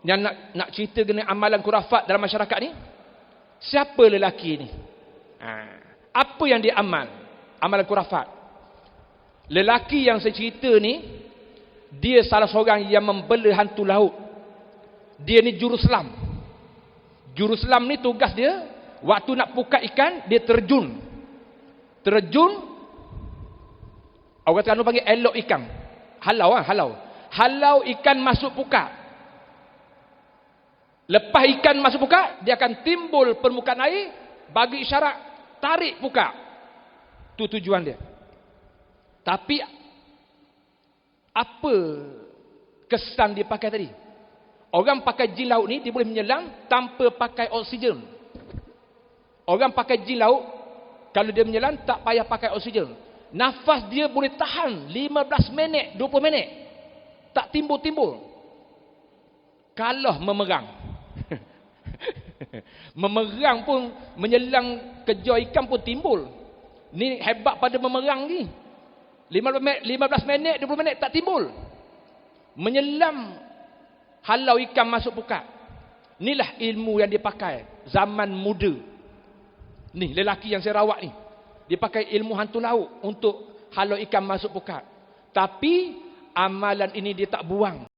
yang nak cerita dengan amalan khurafat dalam masyarakat ni? Siapa lelaki ni? Apa yang dia amal? Amalan khurafat. Lelaki yang saya cerita ni, dia salah seorang yang membela hantu laut. Dia ni juruselam. Juruselam ni tugas dia, waktu nak pukat ikan, dia terjun. Orang sekarang panggil elok ikan. Halau ikan masuk pukat. Lepas ikan masuk pukat, dia akan timbul permukaan air, bagi isyarat, tarik pukat. Itu tujuan dia. Tapi, apa kesan dia pakai tadi? Orang pakai jin laut ni, dia boleh menyelam tanpa pakai oksigen. Orang pakai jin laut, kalau dia menyelam, tak payah pakai oksigen. Nafas dia boleh tahan 15 minit, 20 minit. Tak timbul-timbul. Kalau memerang. Memerang pun, menyelang kejar ikan pun timbul. Ni hebat pada memerang ni. 15 minit, 20 minit tak timbul. Menyelam, halau ikan masuk pukat. Inilah ilmu yang dia pakai zaman muda. Ni lelaki yang saya rawat ni, dia pakai ilmu hantu laut untuk halau ikan masuk pukat. Tapi amalan ini dia tak buang.